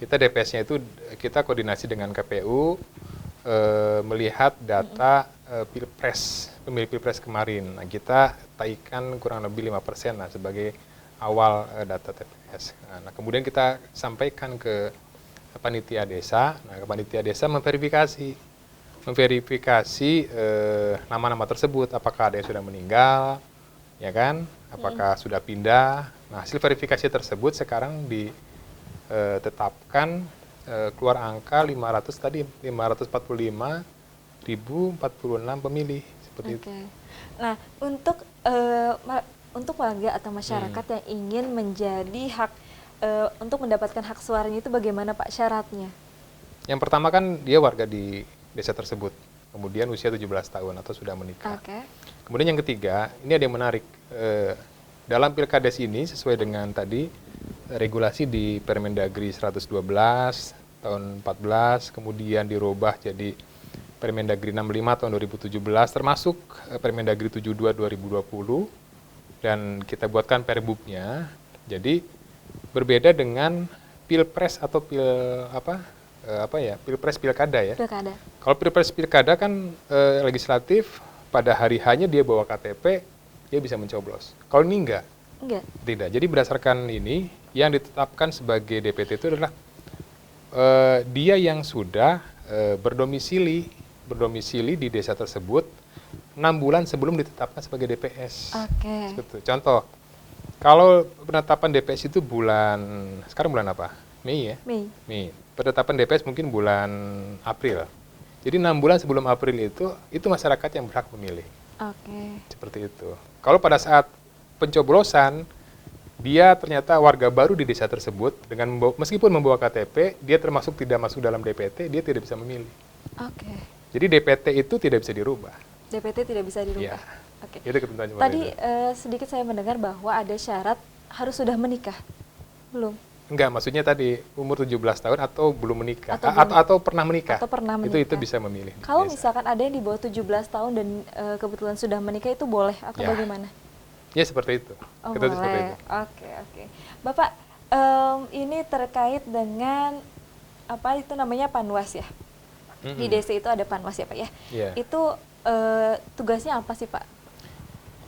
Kita DPS-nya itu kita koordinasi dengan KPU melihat data Pilpres, pemilih Pilpres kemarin. Nah, kita taikan kurang lebih 5% lah sebagai awal data TPS. Nah, kemudian kita sampaikan ke panitia desa. Nah, panitia desa memverifikasi nama-nama tersebut, apakah ada yang sudah meninggal, ya kan? Apakah sudah pindah? Nah, hasil verifikasi tersebut sekarang ditetapkan keluar angka 545.046 pemilih seperti itu. Nah, untuk warga atau masyarakat yang ingin menjadi untuk mendapatkan hak suaranya itu bagaimana Pak syaratnya? Yang pertama kan dia warga di desa tersebut, kemudian usia 17 tahun atau sudah menikah. Kemudian yang ketiga, ini ada yang menarik. Dalam Pilkades ini sesuai dengan tadi regulasi di Permendagri 112 tahun 14, kemudian dirubah jadi Permendagri 65 tahun 2017, termasuk Permendagri 72 2020. dan kita buatkan perbubnya. Jadi berbeda dengan pilpres atau pilpres pilkada ya. Pilkada. Kalau pilpres pilkada kan legislatif pada hari hanya dia bawa KTP, dia bisa mencoblos. Kalau ini enggak. Enggak. Tidak. Jadi berdasarkan ini yang ditetapkan sebagai DPT itu adalah dia yang sudah berdomisili di desa tersebut 6 bulan sebelum ditetapkan sebagai DPS. Oke. Gitu. Contoh, kalau penetapan DPS itu sekarang bulan apa? Mei ya? Mei. Penetapan DPS mungkin bulan April. Jadi 6 bulan sebelum April itu masyarakat yang berhak memilih. Oke. Seperti itu. Kalau pada saat pencoblosan, dia ternyata warga baru di desa tersebut, meskipun membawa KTP, dia termasuk tidak masuk dalam DPT, dia tidak bisa memilih. Oke. Jadi DPT itu tidak bisa dirubah. DPT tidak bisa dirubah. Iya. Oke. Itu ketentuan seperti Tadi itu. sedikit saya mendengar bahwa ada syarat harus sudah menikah. Belum? Enggak, maksudnya tadi umur 17 tahun atau belum menikah. Atau Atau pernah menikah. Atau pernah Itu menikah. bisa memilih. Kalau Biasa. misalkan ada yang di bawah 17 tahun dan kebetulan sudah menikah, itu boleh atau Ya. bagaimana? Ya seperti itu. Oh, Ketentuan seperti boleh. itu. Oke. Bapak, ini terkait dengan apa itu namanya panwas ya? Di desa itu ada panwas ya Pak ya? Iya. Itu tugasnya apa sih Pak?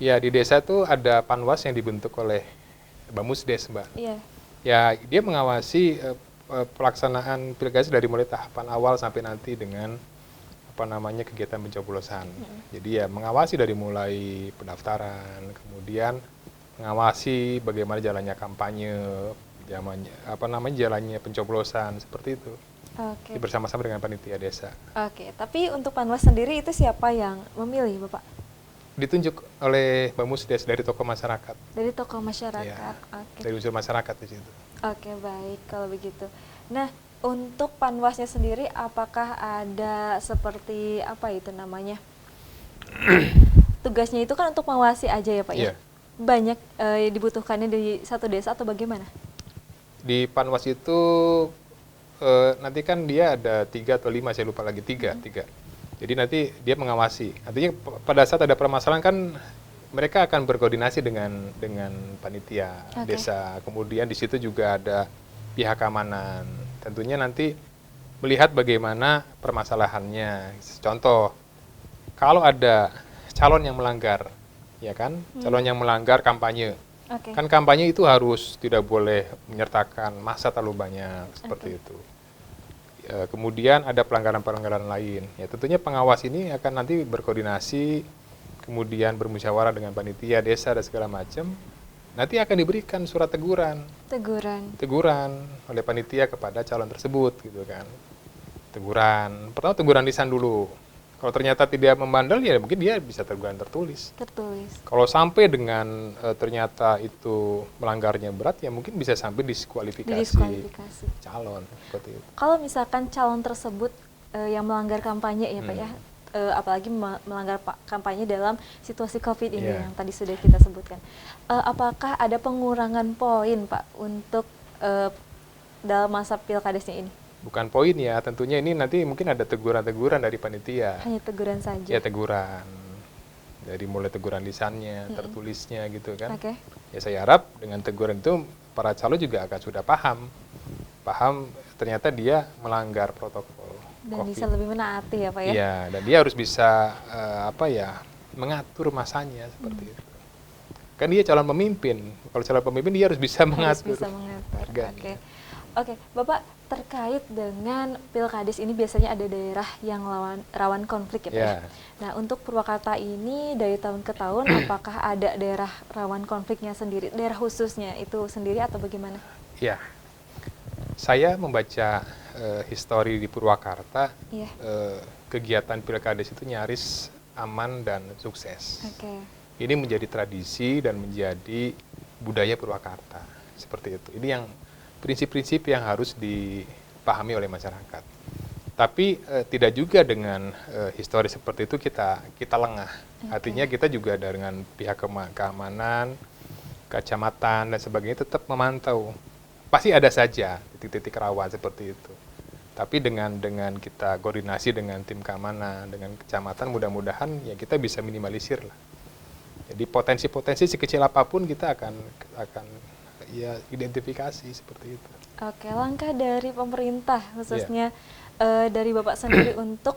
Ya, di desa itu ada panwas yang dibentuk oleh Bamusdes, Mbak. Iya. Ya, dia mengawasi pelaksanaan pilkada dari mulai tahapan awal sampai nanti dengan kegiatan pencoblosan. Jadi ya mengawasi dari mulai pendaftaran, kemudian mengawasi bagaimana jalannya kampanye, jalannya pencoblosan seperti itu. Oke. Bersama-sama dengan panitia desa. Oke, tapi untuk panwas sendiri itu siapa yang memilih Bapak? Ditunjuk oleh Bamusdes dari tokoh masyarakat. Dari tokoh masyarakat. Ya, Oke. dari unsur masyarakat di situ. Oke, baik kalau begitu. Nah, untuk panwasnya sendiri apakah ada seperti apa itu namanya? Tugasnya itu kan untuk mengawasi aja ya Pak ya? Iya. Banyak dibutuhkannya di satu desa atau bagaimana? Di panwas itu nanti kan dia ada 3 atau 5, saya lupa lagi, 3. Jadi nanti dia mengawasi. Artinya pada saat ada permasalahan kan mereka akan berkoordinasi dengan panitia desa. Kemudian di situ juga ada pihak keamanan. Tentunya nanti melihat bagaimana permasalahannya. Contoh, kalau ada calon yang melanggar, ya kan? Calon yang melanggar kampanye. Oke. Kan kampanye itu harus tidak boleh menyertakan massa terlalu banyak seperti itu. Kemudian ada pelanggaran-pelanggaran lain. Ya tentunya pengawas ini akan nanti berkoordinasi, kemudian bermusyawarah dengan panitia desa dan segala macam. Nanti akan diberikan surat teguran oleh panitia kepada calon tersebut gitu kan. Pertama teguran lisan dulu. Kalau ternyata tidak membandel ya mungkin dia bisa teguran tertulis. Kalau sampai dengan ternyata itu melanggarnya berat ya mungkin bisa sampai diskualifikasi. Calon seperti itu. Kalau misalkan calon tersebut yang melanggar kampanye ya Pak ya, apalagi melanggar kampanye dalam situasi COVID ini yang tadi sudah kita sebutkan. Apakah ada pengurangan poin Pak untuk dalam masa pilkadesnya ini? Bukan poin ya, tentunya ini nanti mungkin ada teguran-teguran dari panitia. Hanya teguran saja? Ya teguran, dari mulai teguran lisannya, tertulisnya gitu kan. Oke. Ya saya harap dengan teguran itu para calon juga akan sudah paham ternyata dia melanggar protokol dan COVID. Bisa lebih menaati ya Pak ya? Iya, dan dia harus bisa mengatur masanya seperti itu. Kan dia calon pemimpin, kalau calon pemimpin dia harus bisa mengatur. Oke, Bapak, terkait dengan pilkades ini biasanya ada daerah yang rawan konflik ya Pak ya? Nah untuk Purwakarta ini dari tahun ke tahun apakah ada daerah rawan konfliknya sendiri, daerah khususnya itu sendiri atau bagaimana? Ya, saya membaca histori di Purwakarta, kegiatan pilkades itu nyaris aman dan sukses. Ini menjadi tradisi dan menjadi budaya Purwakarta, seperti itu. Ini yang prinsip-prinsip yang harus dipahami oleh masyarakat. Tapi tidak juga dengan histori seperti itu kita lengah. Artinya kita juga dengan pihak keamanan, kecamatan dan sebagainya tetap memantau. Pasti ada saja titik-titik rawan seperti itu. Tapi dengan kita koordinasi dengan tim keamanan, dengan kecamatan, mudah-mudahan ya kita bisa minimalisir lah. Jadi potensi-potensi sekecil apapun kita akan ya identifikasi seperti itu. Oke, langkah dari pemerintah khususnya dari Bapak sendiri untuk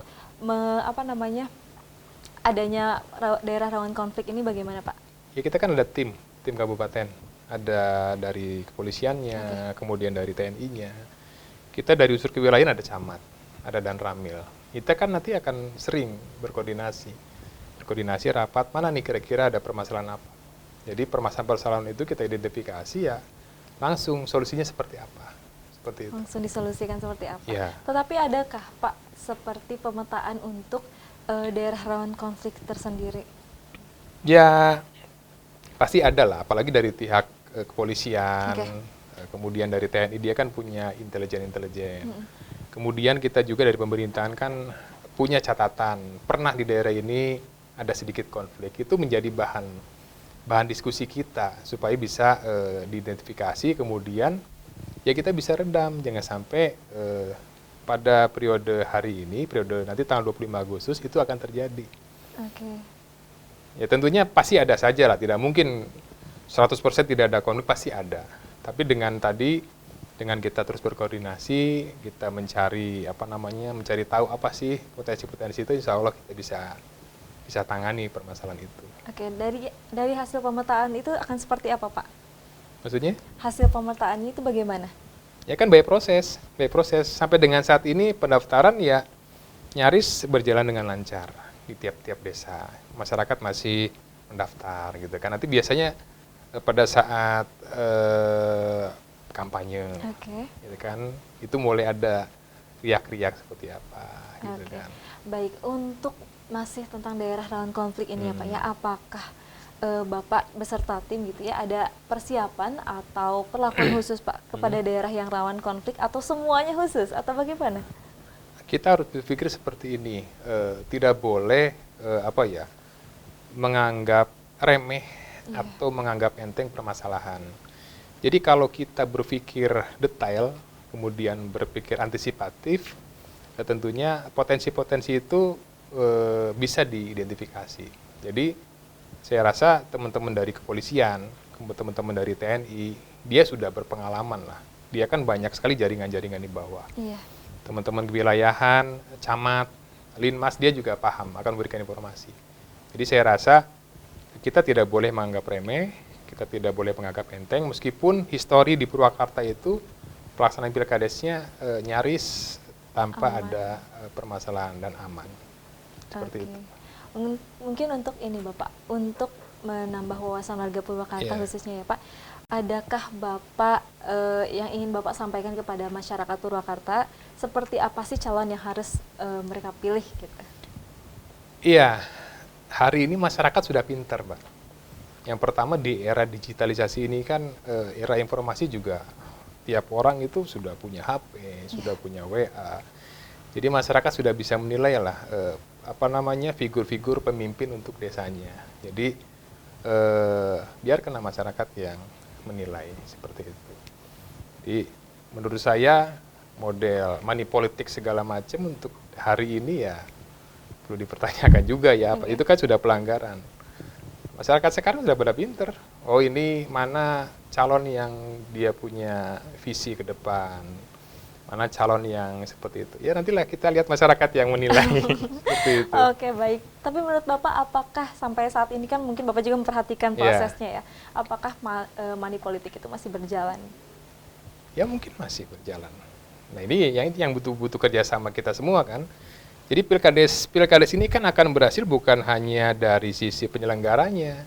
adanya daerah rawan konflik ini bagaimana, Pak? Ya kita kan ada tim kabupaten, ada dari kepolisiannya, kemudian dari TNI-nya. Kita dari unsur kewilayahan ada camat, ada danramil. Kita kan nanti akan sering berkoordinasi rapat, mana nih kira-kira ada permasalahan apa. Jadi permasalahan itu kita identifikasi ya langsung solusinya seperti apa. Seperti itu. Langsung disolusikan seperti apa. Ya. Tetapi adakah Pak seperti pemetaan untuk daerah rawan konflik tersendiri? Ya pasti ada lah, apalagi dari pihak kepolisian, kemudian dari TNI dia kan punya intelijen. Kemudian kita juga dari pemerintahan kan punya catatan, pernah di daerah ini ada sedikit konflik, itu menjadi bahan diskusi kita supaya bisa diidentifikasi, kemudian ya kita bisa redam, jangan sampai pada periode hari ini, periode nanti tanggal 25 Agustus itu akan terjadi. Ya tentunya pasti ada saja lah, tidak mungkin 100% tidak ada konflik, pasti ada. Tapi dengan kita terus berkoordinasi, kita mencari tahu apa sih potensi-potensi itu, insya Allah kita bisa tangani permasalahan itu. Oke, dari hasil pemetaan itu akan seperti apa, Pak? Maksudnya? Hasil pemetaannya itu bagaimana? Ya kan by proses. Sampai dengan saat ini pendaftaran ya nyaris berjalan dengan lancar di tiap-tiap desa. Masyarakat masih mendaftar gitu kan. Nanti biasanya pada saat kampanye, gitu kan, itu mulai ada riak-riak seperti apa, gitu kan. Baik, untuk masih tentang daerah rawan konflik ini ya Pak ya, apakah Bapak beserta tim gitu ya ada persiapan atau perlakuan khusus Pak kepada daerah yang rawan konflik atau semuanya khusus atau bagaimana? Kita harus berpikir seperti ini, tidak boleh menganggap remeh atau menganggap enteng permasalahan. Jadi kalau kita berpikir detail, kemudian berpikir antisipatif, tentunya potensi-potensi itu bisa diidentifikasi. Jadi saya rasa teman-teman dari kepolisian, teman-teman dari TNI, dia sudah berpengalaman lah. Dia kan banyak sekali jaringan-jaringan di bawah. Teman-teman kewilayahan, camat, linmas, dia juga paham, akan memberikan informasi. Jadi saya rasa kita tidak boleh menganggap remeh, kita tidak boleh menganggap enteng, meskipun histori di Purwakarta itu pelaksanaan pilkadesnya nyaris tanpa ada permasalahan dan aman. Seperti itu. Mungkin untuk ini Bapak, untuk menambah wawasan warga Purwakarta khususnya ya Pak, adakah Bapak yang ingin Bapak sampaikan kepada masyarakat Purwakarta, seperti apa sih calon yang harus mereka pilih gitu? Iya, hari ini masyarakat sudah pintar, Mbak. Yang pertama di era digitalisasi ini kan era informasi juga, tiap orang itu sudah punya HP, sudah punya WA. Jadi masyarakat sudah bisa menilai lah figur-figur pemimpin untuk desanya. Jadi biarkanlah masyarakat yang menilai seperti itu. Jadi menurut saya model money politik segala macam untuk hari ini ya perlu dipertanyakan juga ya. Itu kan sudah pelanggaran. Masyarakat sekarang sudah pada pinter. Oh ini mana calon yang dia punya visi ke depan, mana calon yang seperti itu. Ya nantilah kita lihat masyarakat yang menilai. Seperti itu. Oke baik. Tapi menurut Bapak apakah sampai saat ini kan mungkin Bapak juga memperhatikan prosesnya ya. Apakah money politik itu masih berjalan? Ya mungkin masih berjalan. Nah ini yang butuh kerjasama kita semua kan. Jadi pilkades ini kan akan berhasil bukan hanya dari sisi penyelenggaranya,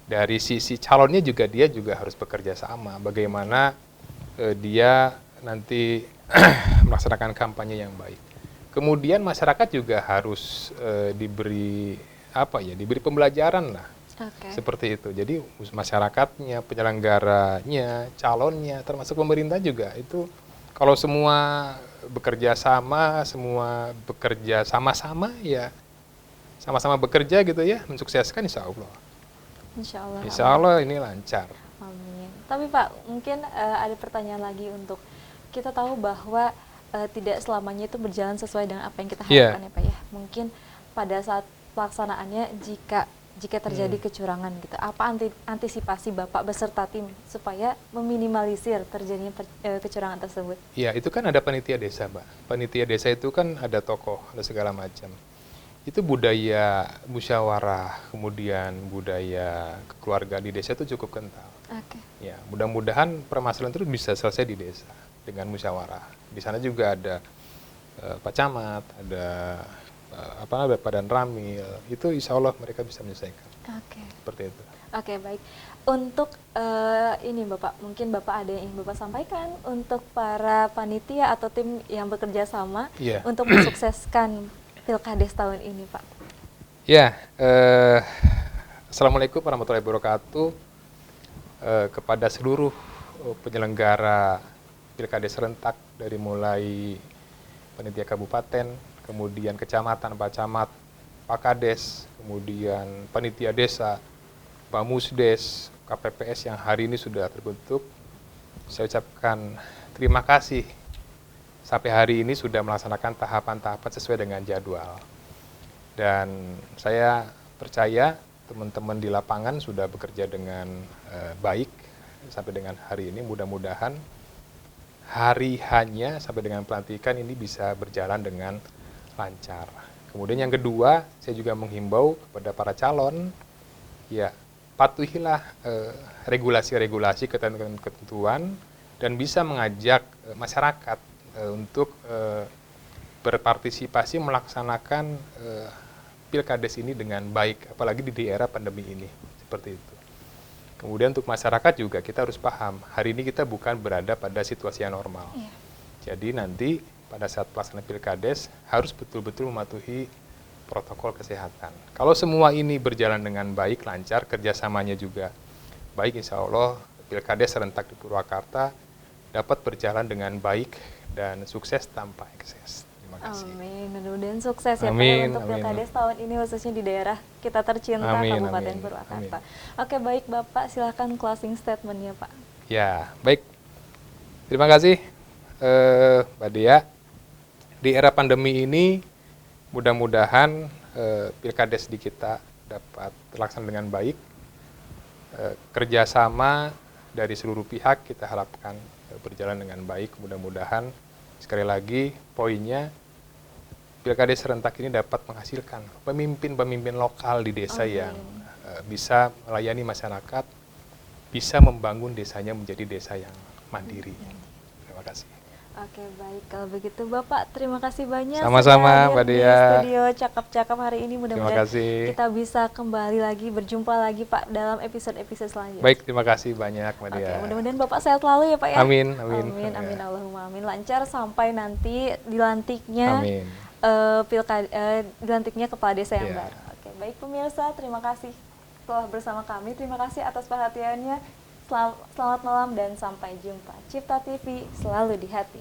dari sisi calonnya dia juga harus bekerja sama. Bagaimana dia nanti melaksanakan kampanye yang baik. Kemudian masyarakat juga harus diberi pembelajaran lah, seperti itu. Jadi masyarakatnya, penyelenggaranya, calonnya, termasuk pemerintah juga itu kalau semua bekerja sama, semua bekerja sama-sama ya, sama-sama bekerja gitu ya, mensukseskan insya Allah. Insya Allah ini lancar. Amin. Tapi Pak, mungkin ada pertanyaan lagi untuk kita tahu bahwa tidak selamanya itu berjalan sesuai dengan apa yang kita harapkan ya Pak ya. Mungkin pada saat pelaksanaannya jika jika terjadi kecurangan gitu. Apa antisipasi Bapak beserta tim supaya meminimalisir terjadinya kecurangan tersebut? Iya, itu kan ada panitia desa, Mbak. Panitia desa itu kan ada tokoh, ada segala macam. Itu budaya musyawarah, kemudian budaya keluarga di desa itu cukup kental. Oke. Ya, mudah-mudahan permasalahan itu bisa selesai di desa dengan musyawarah. Di sana juga ada Pak Camat, ada Badan Ramil, itu insya Allah mereka bisa menyelesaikan. Oke. Seperti itu. Oke, baik. Untuk ini Bapak, mungkin Bapak ada yang ingin Bapak sampaikan untuk para panitia atau tim yang bekerja sama untuk mensukseskan Pilkades tahun ini, Pak. Ya, Assalamualaikum warahmatullahi wabarakatuh. Kepada seluruh penyelenggara Pilkades serentak dari mulai panitia kabupaten, kemudian kecamatan, Pak Camat, Pak Kades, kemudian panitia desa, Bamusdes, KPPS yang hari ini sudah terbentuk. Saya ucapkan terima kasih sampai hari ini sudah melaksanakan tahapan-tahapan sesuai dengan jadwal. Dan saya percaya teman-teman di lapangan sudah bekerja dengan baik sampai dengan hari ini. Mudah-mudahan hari hanya sampai dengan pelantikan ini bisa berjalan dengan lancar. Kemudian yang kedua, saya juga menghimbau kepada para calon, ya patuhilah regulasi-regulasi, ketentuan, dan bisa mengajak masyarakat untuk berpartisipasi melaksanakan Pilkades ini dengan baik, apalagi di era pandemi ini, seperti itu. Kemudian untuk masyarakat juga kita harus paham, hari ini kita bukan berada pada situasi yang normal. Jadi nanti pada saat pelaksanaan Pilkades harus betul-betul mematuhi protokol kesehatan. Kalau semua ini berjalan dengan baik, lancar, kerjasamanya juga baik, insya Allah Pilkades serentak di Purwakarta dapat berjalan dengan baik dan sukses tanpa ekses. Terima kasih. Amin, mudah-mudahan sukses ya Pak untuk Pilkades tahun ini khususnya di daerah kita tercinta Kabupaten Purwakarta. Oke, baik Bapak, silahkan closing statement-nya Pak. Ya, baik. Terima kasih Mbak Dea. Di era pandemi ini mudah-mudahan Pilkades di kita dapat terlaksana dengan baik. Kerjasama dari seluruh pihak kita harapkan berjalan dengan baik. Mudah-mudahan sekali lagi poinnya Pilkades serentak ini dapat menghasilkan pemimpin-pemimpin lokal di desa yang bisa melayani masyarakat, bisa membangun desanya menjadi desa yang mandiri. Terima kasih. Oke, baik. Kalau begitu Bapak, terima kasih banyak. Sama-sama Mbak Dea. Di studio Cakap-Cakap hari ini, mudah-mudahan kita bisa kembali lagi, berjumpa lagi Pak dalam episode-episode selanjutnya. Baik, terima kasih banyak Mbak Dea. Oke, mudah-mudahan Bapak sehat selalu ya Pak ya. Amin, amin. Amin, amin, Allahumma amin. Lancar sampai nanti dilantiknya dilantiknya kepala desa yang baru. Oke, baik pemirsa, terima kasih telah bersama kami. Terima kasih atas perhatiannya. Selamat malam dan sampai jumpa. Cipta TV selalu di hati.